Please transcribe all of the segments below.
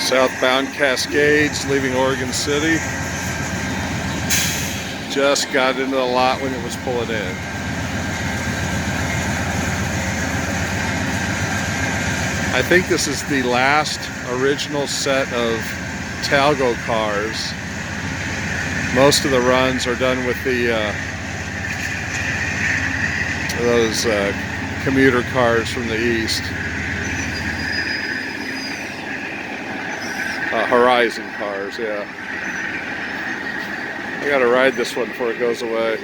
Southbound Cascades, leaving Oregon City. Just got into the lot when it was pulling in. I think this is the last original set of Talgo cars. Most of the runs are done with the those commuter cars from the east. Horizon cars, yeah. I gotta ride this one before it goes away.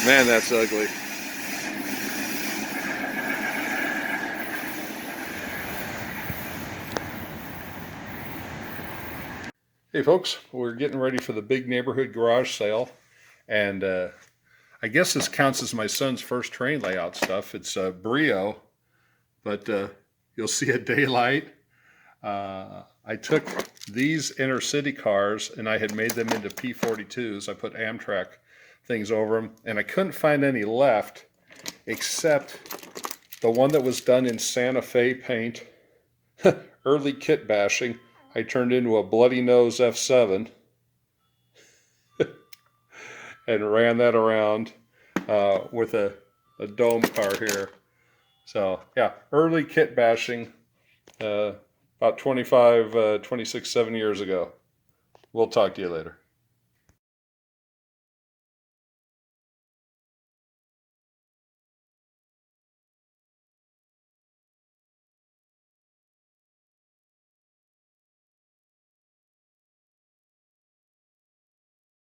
Man, that's ugly. Hey folks, we're getting ready for the big neighborhood garage sale, and I guess this counts as my son's first train layout stuff. It's Brio, but you'll see a daylight. I took these Intercity cars and I had made them into P42s. I put Amtrak things over them, and I couldn't find any left except the one that was done in Santa Fe paint. Early kit bashing. I turned into a bloody nose F7 and ran that around with a dome car here. So yeah, early kit bashing about 26, 7 years ago. We'll talk to you later.